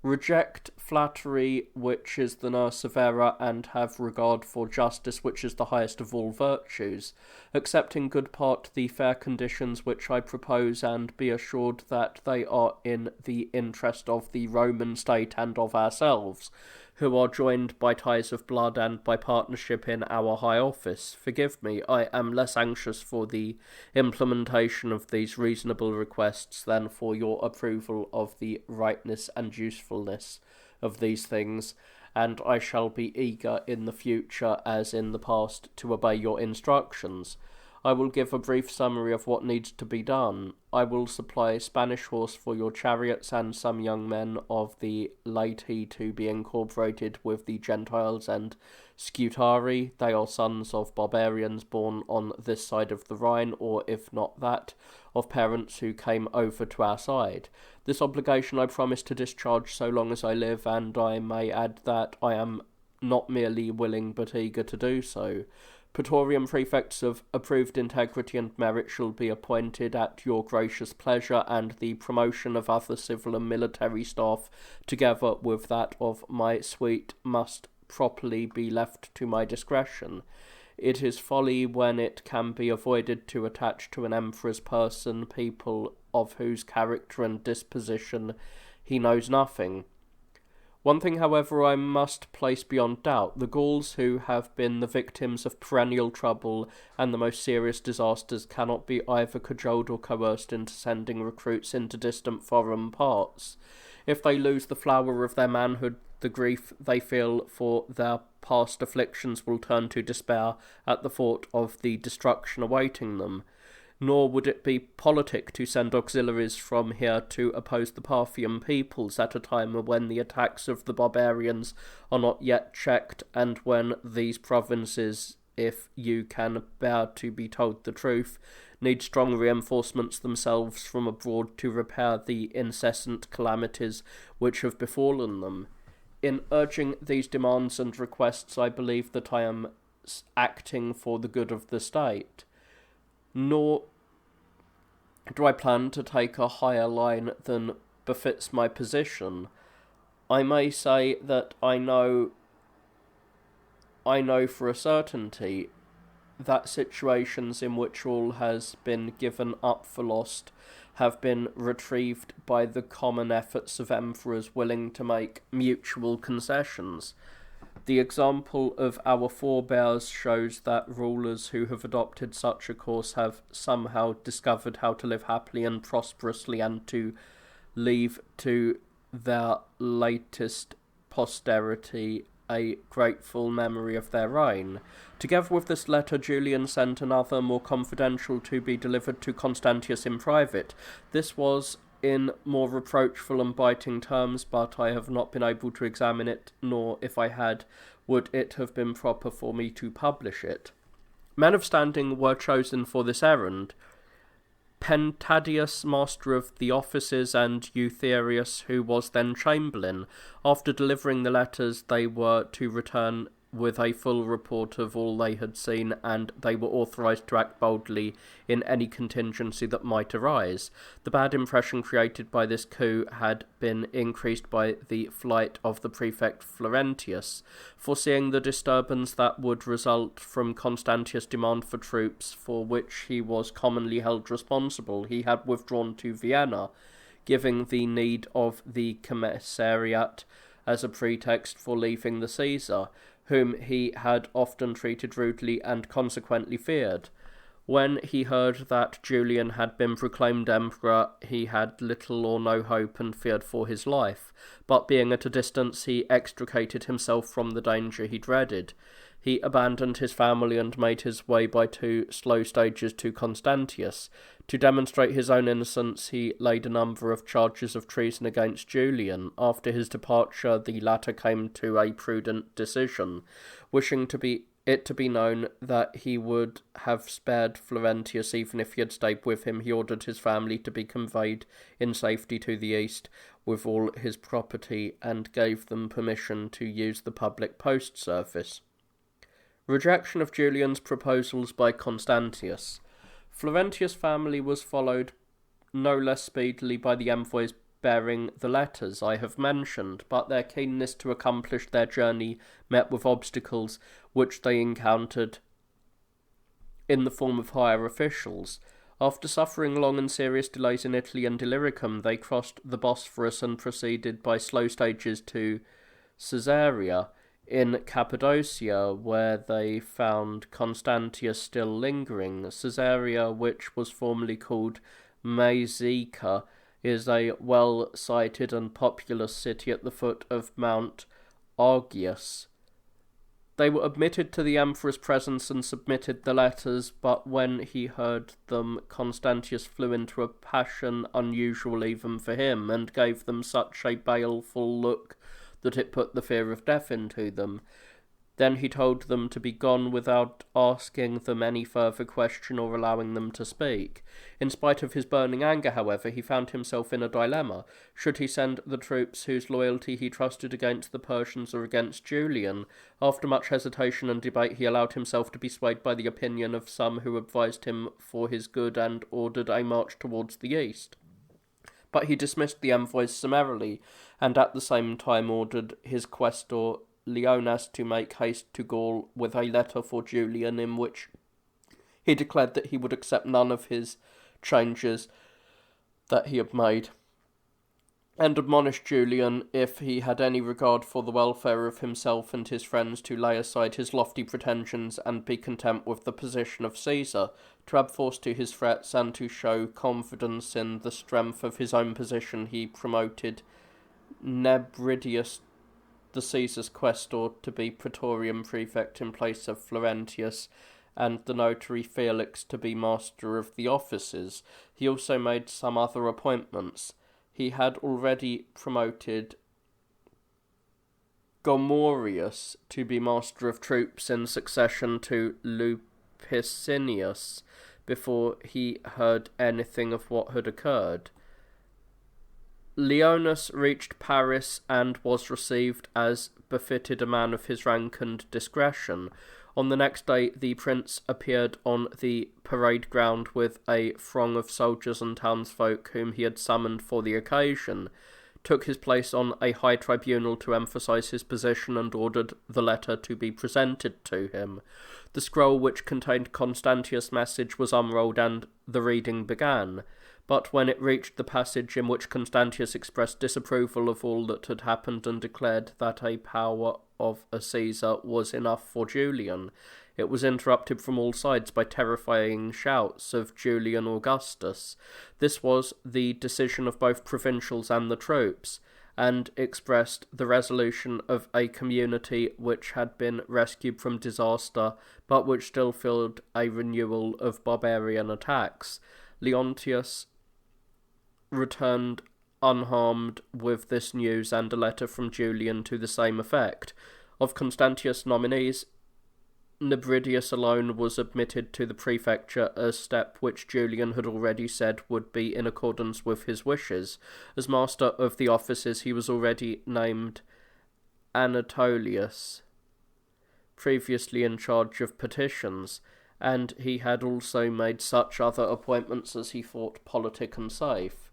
Speaker 1: Reject flattery, which is the nurse of error, and have regard for justice, which is the highest of all virtues. Accept in good part the fair conditions which I propose, and be assured that they are in the interest of the Roman state and of ourselves. who are joined by ties of blood and by partnership in our high office. Forgive me, I am less anxious for the implementation of these reasonable requests than for your approval of the rightness and usefulness of these things, and I shall be eager in the future, as in the past, to obey your instructions. I will give a brief summary of what needs to be done. I will supply a Spanish horse for your chariots and some young men of the laity to be incorporated with the Gentiles and Scutari. They are sons of barbarians born on this side of the Rhine, or if not that, of parents who came over to our side. This obligation I promise to discharge so long as I live, and I may add that I am not merely willing but eager to do so. Praetorian prefects of approved integrity and merit shall be appointed at your gracious pleasure, and the promotion of other civil and military staff, together with that of my suite, must properly be left to my discretion. It is folly, when it can be avoided, to attach to an emperor's person people of whose character and disposition he knows nothing. One thing, however, I must place beyond doubt. The Gauls, who have been the victims of perennial trouble and the most serious disasters, cannot be either cajoled or coerced into sending recruits into distant foreign parts. If they lose the flower of their manhood, the grief they feel for their past afflictions will turn to despair at the thought of the destruction awaiting them. Nor would it be politic to send auxiliaries from here to oppose the Parthian peoples at a time when the attacks of the barbarians are not yet checked, and when these provinces, if you can bear to be told the truth, need strong reinforcements themselves from abroad to repair the incessant calamities which have befallen them. In urging these demands and requests, I believe that I am acting for the good of the state. Nor do I plan to take a higher line than befits my position. I may say that I know for a certainty that situations in which all has been given up for lost have been retrieved by the common efforts of emperors willing to make mutual concessions. The example of our forebears shows that rulers who have adopted such a course have somehow discovered how to live happily and prosperously, and to leave to their latest posterity a grateful memory of their reign. Together with this letter, Julian sent another, more confidential, to be delivered to Constantius in private. This was in more reproachful and biting terms, but I have not been able to examine it, nor, if I had, would it have been proper for me to publish it. Men of standing were chosen for this errand: Pentadius, master of the offices, and Eutherius, who was then chamberlain. After delivering the letters, they were to return with a full report of all they had seen, and they were authorized to act boldly in any contingency that might arise. The bad impression created by this coup had been increased by the flight of the prefect Florentius. Foreseeing the disturbance that would result from Constantius' demand for troops, for which he was commonly held responsible, he had withdrawn to Vienna, giving the need of the commissariat as a pretext for leaving the Caesar, whom he had often treated rudely and consequently feared. When he heard that Julian had been proclaimed emperor, he had little or no hope and feared for his life, but being at a distance, he extricated himself from the danger he dreaded. He abandoned his family and made his way by 2 slow stages to Constantius. To demonstrate his own innocence, he laid a number of charges of treason against Julian. After his departure, the latter came to a prudent decision. Wishing it to be known that he would have spared Florentius even if he had stayed with him, he ordered his family to be conveyed in safety to the east with all his property, and gave them permission to use the public post service. Rejection of Julian's proposals by Constantius. Florentius' family was followed no less speedily by the envoys bearing the letters I have mentioned, but their keenness to accomplish their journey met with obstacles which they encountered in the form of higher officials. After suffering long and serious delays in Italy and Illyricum, they crossed the Bosphorus and proceeded by slow stages to Caesarea. In Cappadocia, where they found Constantius still lingering, Caesarea, which was formerly called Mazeca, is a well-cited and populous city at the foot of Mount Augeas. They were admitted to the emperor's presence and submitted the letters, but when he heard them, Constantius flew into a passion unusual even for him, and gave them such a baleful look that it put the fear of death into them. Then he told them to be gone without asking them any further question or allowing them to speak. In spite of his burning anger, however, he found himself in a dilemma. Should he send the troops whose loyalty he trusted against the Persians or against Julian? After much hesitation and debate, he allowed himself to be swayed by the opinion of some who advised him for his good and ordered a march towards the east. But he dismissed the envoys summarily, and at the same time ordered his quaestor Leonas to make haste to Gaul with a letter for Julian, in which he declared that he would accept none of his changes that he had made, and admonished Julian, if he had any regard for the welfare of himself and his friends, to lay aside his lofty pretensions and be content with the position of Caesar, to add force to his threats, and to show confidence in the strength of his own position. He promoted Nebridius, the Caesar's quaestor, to be praetorian prefect in place of Florentius, and the notary Felix to be master of the offices. He also made some other appointments. He had already promoted Gomorius to be master of troops in succession to Lupicinius, before he heard anything of what had occurred. Leonas reached Paris and was received as befitted a man of his rank and discretion. On the next day the prince appeared on the parade ground with a throng of soldiers and townsfolk whom he had summoned for the occasion, took his place on a high tribunal to emphasize his position, and ordered the letter to be presented to him. The scroll which contained Constantius' message was unrolled, and the reading began. But when it reached the passage in which Constantius expressed disapproval of all that had happened and declared that a power of a Caesar was enough for Julian, it was interrupted from all sides by terrifying shouts of Julian Augustus. This was the decision of both provincials and the troops, and expressed the resolution of a community which had been rescued from disaster, but which still feared a renewal of barbarian attacks. Leontius returned unharmed with this news, and a letter from Julian to the same effect. Of Constantius' nominees, Nebridius alone was admitted to the prefecture, a step which Julian had already said would be in accordance with his wishes. As master of the offices he was already named Anatolius, previously in charge of petitions, and he had also made such other appointments as he thought politic and safe.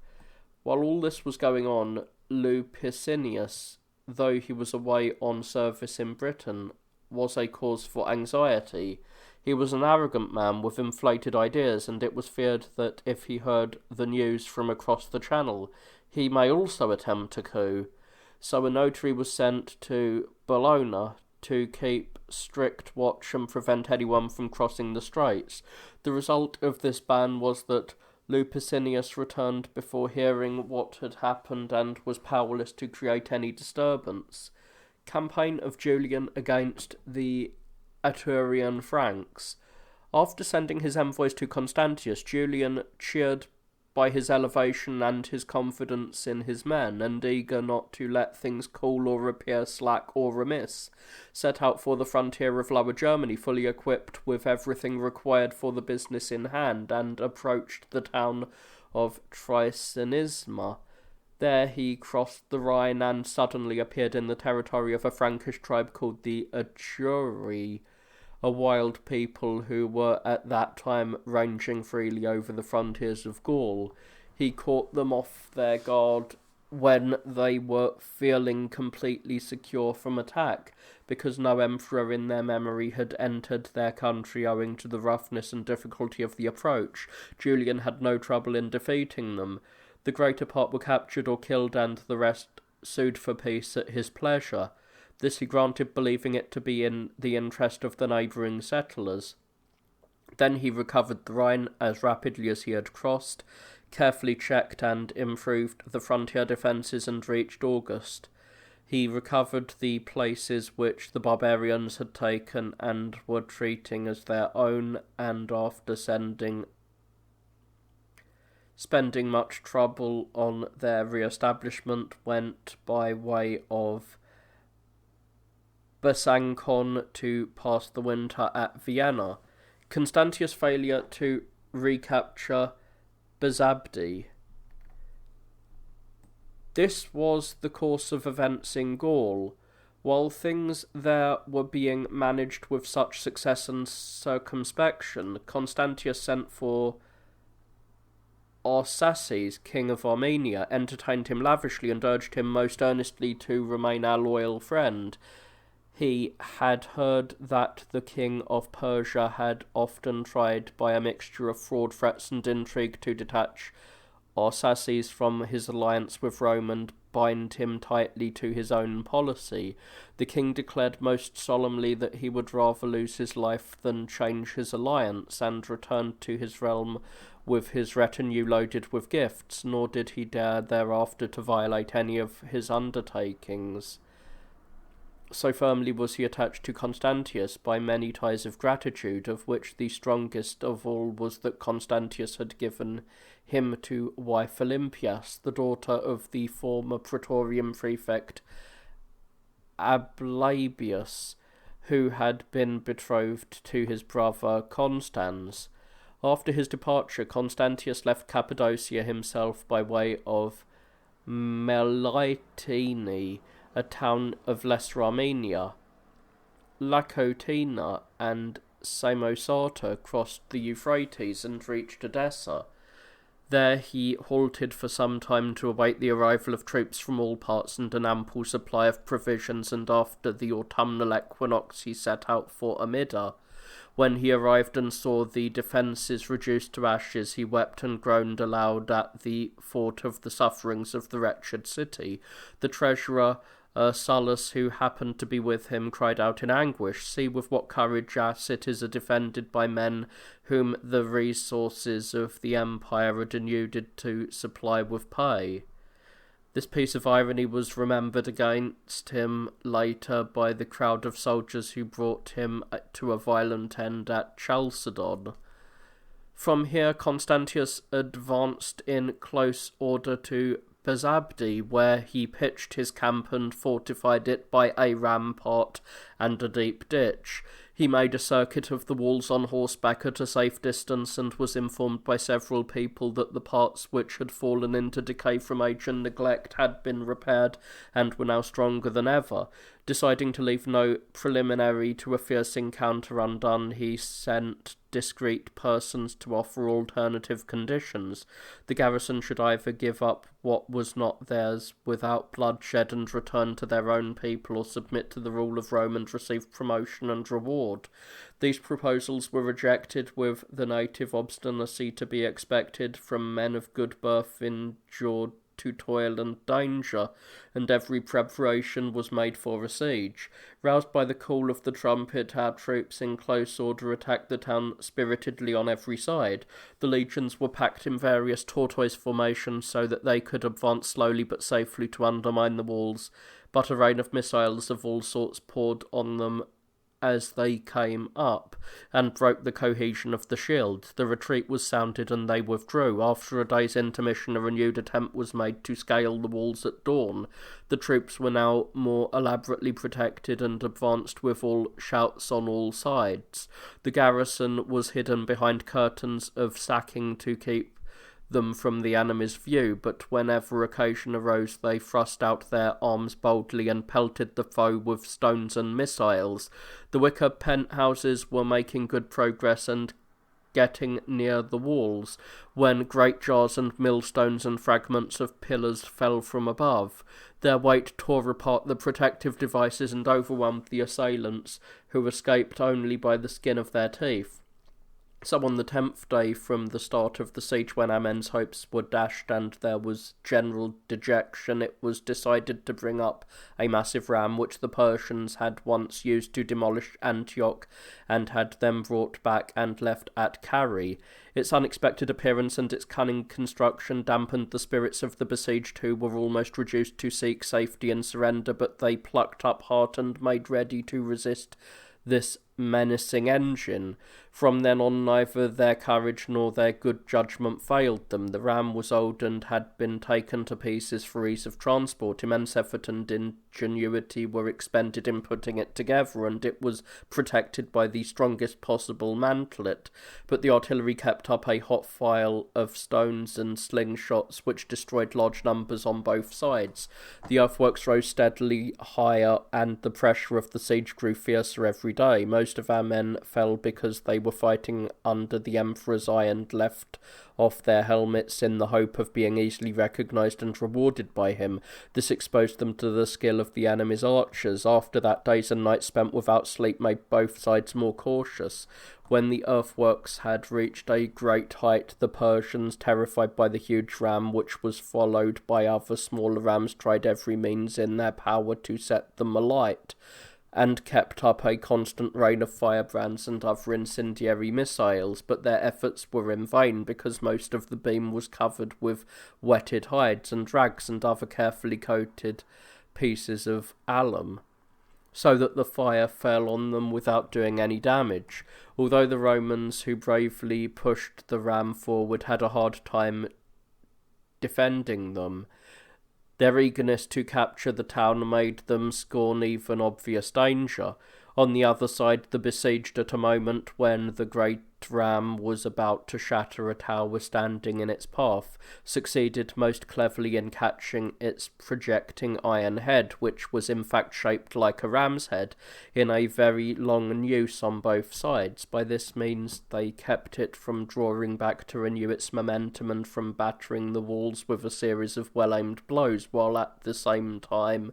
Speaker 1: While all this was going on, Lupicinius, though he was away on service in Britain, was a cause for anxiety. He was an arrogant man with inflated ideas, and it was feared that if he heard the news from across the Channel, he may also attempt a coup. So a notary was sent to Bologna to keep strict watch and prevent anyone from crossing the straits. The result of this ban was that Lupicinius returned before hearing what had happened, and was powerless to create any disturbance. Campaign of Julian against the Aturian Franks. After sending his envoys to Constantius, Julian, cheered by his elevation and his confidence in his men, and eager not to let things cool or appear slack or remiss, set out for the frontier of Lower Germany, fully equipped with everything required for the business in hand, and approached the town of Trisynisma. There he crossed the Rhine, and suddenly appeared in the territory of a Frankish tribe called the Auguri, a wild people who were at that time ranging freely over the frontiers of Gaul. He caught them off their guard when they were feeling completely secure from attack, because no emperor in their memory had entered their country owing to the roughness and difficulty of the approach. Julian had no trouble in defeating them. The greater part were captured or killed, and the rest sued for peace at his pleasure. This he granted, believing it to be in the interest of the neighbouring settlers. Then he recovered the Rhine as rapidly as he had crossed, carefully checked and improved the frontier defences, and reached August. He recovered the places which the barbarians had taken and were treating as their own, and after spending much trouble on their re-establishment, went by way of Besancon to pass the winter at Vienna. Constantius' failure to recapture Bezabdi. This was the course of events in Gaul. While things there were being managed with such success and circumspection, Constantius sent for Arsaces, king of Armenia, entertained him lavishly, and urged him most earnestly to remain our loyal friend. He had heard that the king of Persia had often tried by a mixture of fraud, threats, and intrigue to detach Arsaces from his alliance with Rome and bind him tightly to his own policy. The king declared most solemnly that he would rather lose his life than change his alliance, and returned to his realm with his retinue loaded with gifts, nor did he dare thereafter to violate any of his undertakings. So firmly was he attached to Constantius by many ties of gratitude, of which the strongest of all was that Constantius had given him to wife Olympias, the daughter of the former praetorian prefect Ablabius, who had been betrothed to his brother Constans. After his departure, Constantius left Cappadocia himself by way of Melitene, a town of Lesser Armenia. Lacotina and Samosata crossed the Euphrates and reached Edessa. There he halted for some time to await the arrival of troops from all parts and an ample supply of provisions, and after the autumnal equinox he set out for Amida. When he arrived and saw the defences reduced to ashes, he wept and groaned aloud at the thought of the sufferings of the wretched city. The treasurer Sullus, who happened to be with him, cried out in anguish, "See with what courage our cities are defended by men whom the resources of the empire are denuded to supply with pay." This piece of irony was remembered against him later by the crowd of soldiers who brought him to a violent end at Chalcedon. From here Constantius advanced in close order to Bezabdi, where he pitched his camp and fortified it by a rampart and a deep ditch. He made a circuit of the walls on horseback at a safe distance, and was informed by several people that the parts which had fallen into decay from age and neglect had been repaired and were now stronger than ever. Deciding to leave no preliminary to a fierce encounter undone, he sent discreet persons to offer alternative conditions. The garrison should either give up what was not theirs without bloodshed and return to their own people, or submit to the rule of Rome and receive promotion and reward. These proposals were rejected with the native obstinacy to be expected from men of good birth endured to toil and danger, and every preparation was made for a siege. Roused by the call of the trumpet, our troops in close order attacked the town spiritedly on every side. The legions were packed in various tortoise formations so that they could advance slowly but safely to undermine the walls, but a rain of missiles of all sorts poured on them as they came up, and broke the cohesion of the shield. The retreat was sounded, and they withdrew. After a day's intermission, a renewed attempt was made to scale the walls at dawn. The troops were now more elaborately protected, and advanced with all shouts on all sides. The garrison was hidden behind curtains of sacking to keep them from the enemy's view, but whenever occasion arose they thrust out their arms boldly and pelted the foe with stones and missiles. The wicker penthouses were making good progress and getting near the walls, when great jars and millstones and fragments of pillars fell from above. Their weight tore apart the protective devices and overwhelmed the assailants, who escaped only by the skin of their teeth. So on the 10th day from the start of the siege, when Amen's hopes were dashed and there was general dejection, it was decided to bring up a massive ram which the Persians had once used to demolish Antioch and had then brought back and left at Carrhae. Its unexpected appearance and its cunning construction dampened the spirits of the besieged, who were almost reduced to seek safety and surrender, but they plucked up heart and made ready to resist this menacing engine. From then on, neither their courage nor their good judgment failed them. The ram was old and had been taken to pieces for ease of transport. Immense effort and ingenuity were expended in putting it together, and it was protected by the strongest possible mantlet. But the artillery kept up a hot fire of stones and slingshots, which destroyed large numbers on both sides. The earthworks rose steadily higher, and the pressure of the siege grew fiercer every day. Most of our men fell because they were fighting under the Emperor's eye and left off their helmets in the hope of being easily recognised and rewarded by him. This exposed them to the skill of the enemy's archers. After that, days and nights spent without sleep made both sides more cautious. When the earthworks had reached a great height, the Persians, terrified by the huge ram, which was followed by other smaller rams, tried every means in their power to set them alight, and kept up a constant rain of firebrands and other incendiary missiles, but their efforts were in vain, because most of the beam was covered with wetted hides and rags and other carefully coated pieces of alum, so that the fire fell on them without doing any damage. Although the Romans, who bravely pushed the ram forward, had a hard time defending them, their eagerness to capture the town made them scorn even obvious danger. On the other side, the besieged, at a moment when the great ram was about to shatter a tower standing in its path, succeeded most cleverly in catching its projecting iron head, which was in fact shaped like a ram's head, in a very long noose on both sides. By this means they kept it from drawing back to renew its momentum and from battering the walls with a series of well-aimed blows, while at the same time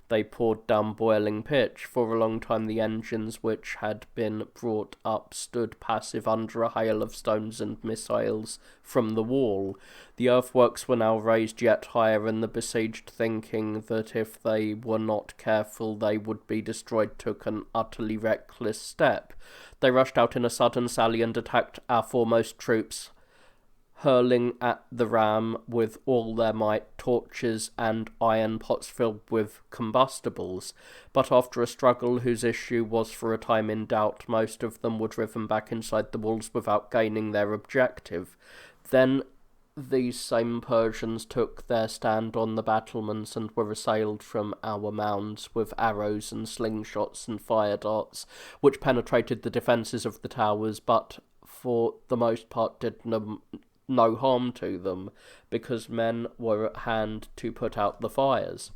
Speaker 1: they poured down boiling pitch. For a long time the engines which had been brought up stood passive under a hail of stones and missiles from the wall. The earthworks were now raised yet higher, and the besieged, thinking that if they were not careful they would be destroyed, took an utterly reckless step. They rushed out in a sudden sally and attacked our foremost troops, hurling at the ram with all their might torches and iron pots filled with combustibles. But after a struggle whose issue was for a time in doubt, most of them were driven back inside the walls without gaining their objective. Then these same Persians took their stand on the battlements and were assailed from our mounds with arrows and slingshots and fire darts, which penetrated the defences of the towers, but for the most part did no harm to them, because men were at hand to put out the fires.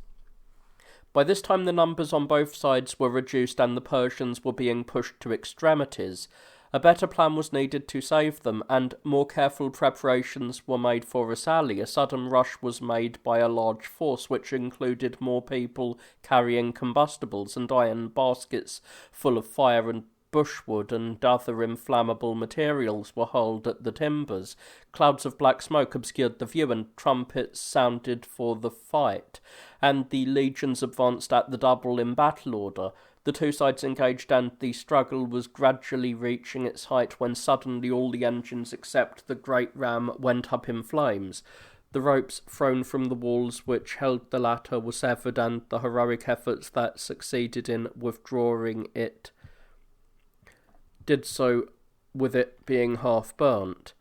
Speaker 1: By this time the numbers on both sides were reduced and the Persians were being pushed to extremities. A better plan was needed to save them, and more careful preparations were made for a sally. A sudden rush was made by a large force, which included more people carrying combustibles, and iron baskets full of fire and bushwood and other inflammable materials were hurled at the timbers. Clouds of black smoke obscured the view, and trumpets sounded for the fight, and the legions advanced at the double in battle order. The two sides engaged, and the struggle was gradually reaching its height, when suddenly all the engines except the great ram went up in flames. The ropes thrown from the walls which held the latter were severed, and the heroic efforts that succeeded in withdrawing it did so with it being half burnt.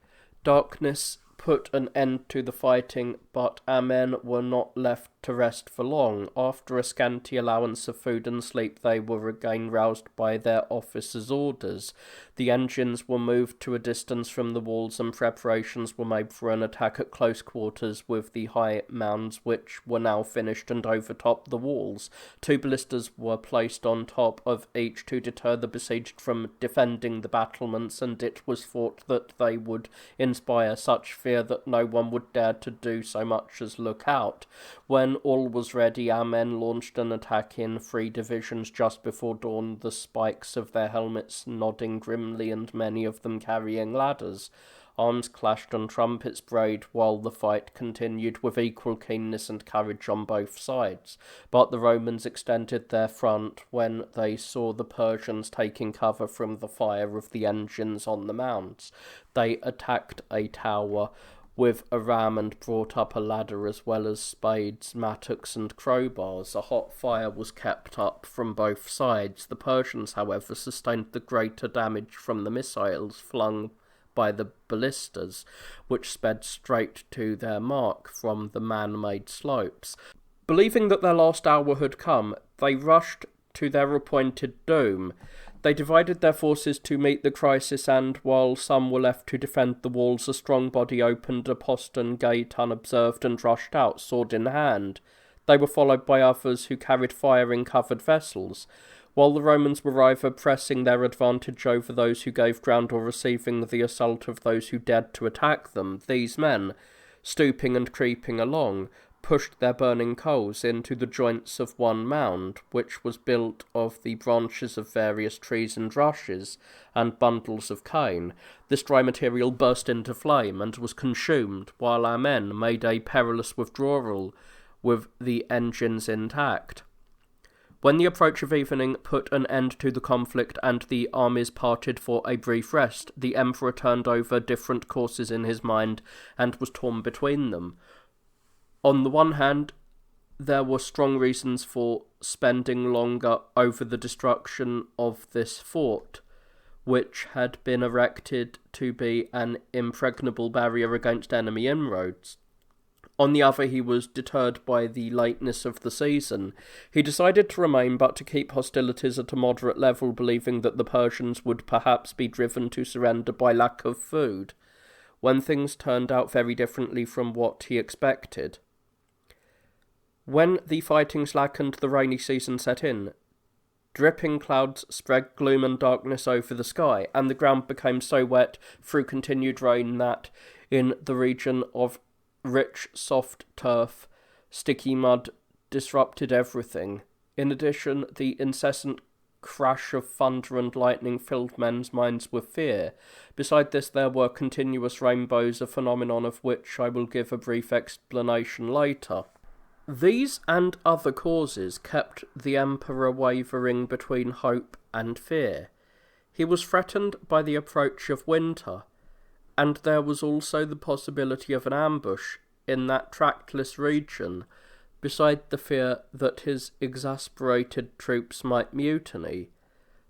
Speaker 1: Darkness put an end to the fighting, but our men were not left to rest for long. After a scanty allowance of food and sleep, they were again roused by their officers' orders. The engines were moved to a distance from the walls, and preparations were made for an attack at close quarters with the high mounds, which were now finished and overtopped the walls. 2 ballistas were placed on top of each to deter the besieged from defending the battlements, and it was thought that they would inspire such fear clear that no one would dare to do so much as look out. When all was ready, our men launched an attack in 3 divisions just before dawn, the spikes of their helmets nodding grimly and many of them carrying ladders. Arms clashed and trumpets brayed while the fight continued with equal keenness and courage on both sides. But the Romans extended their front when they saw the Persians taking cover from the fire of the engines on the mounds. They attacked a tower with a ram and brought up a ladder as well as spades, mattocks and crowbars. A hot fire was kept up from both sides. The Persians, however, sustained the greater damage from the missiles flung by the ballistas, which sped straight to their mark from the man-made slopes. Believing that their last hour had come, they rushed to their appointed doom. They divided their forces to meet the crisis, and while some were left to defend the walls, a strong body opened a postern gate unobserved and rushed out, sword in hand. They were followed by others who carried fire-covered vessels. While the Romans were either pressing their advantage over those who gave ground or receiving the assault of those who dared to attack them, these men, stooping and creeping along, pushed their burning coals into the joints of one mound, which was built of the branches of various trees and rushes, and bundles of cane. This dry material burst into flame and was consumed, while our men made a perilous withdrawal with the engines intact. When the approach of evening put an end to the conflict and the armies parted for a brief rest, the emperor turned over different courses in his mind and was torn between them. On the one hand, there were strong reasons for spending longer over the destruction of this fort, which had been erected to be an impregnable barrier against enemy inroads. On the other, he was deterred by the lateness of the season. He decided to remain, but to keep hostilities at a moderate level, believing that the Persians would perhaps be driven to surrender by lack of food, when things turned out very differently from what he expected. When the fighting slackened, the rainy season set in. Dripping clouds spread gloom and darkness over the sky, and the ground became so wet through continued rain that, in the region of rich, soft turf, sticky mud disrupted everything. In addition, the incessant crash of thunder and lightning filled men's minds with fear. Beside this, there were continuous rainbows, a phenomenon of which I will give a brief explanation later. These and other causes kept the emperor wavering between hope and fear. He was threatened by the approach of winter, and there was also the possibility of an ambush in that trackless region, beside the fear that his exasperated troops might mutiny.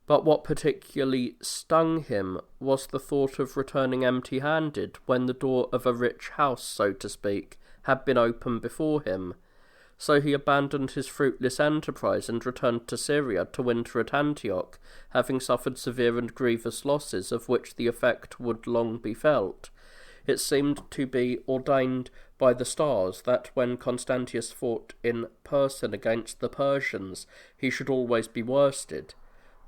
Speaker 1: But what particularly stung him was the thought of returning empty-handed when the door of a rich house, so to speak, had been opened before him. So he abandoned his fruitless enterprise and returned to Syria to winter at Antioch, having suffered severe and grievous losses, of which the effect would long be felt. It seemed to be ordained by the stars that when Constantius fought in person against the Persians, he should always be worsted.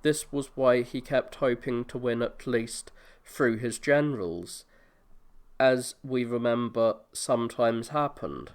Speaker 1: This was why he kept hoping to win at least through his generals, as we remember sometimes happened.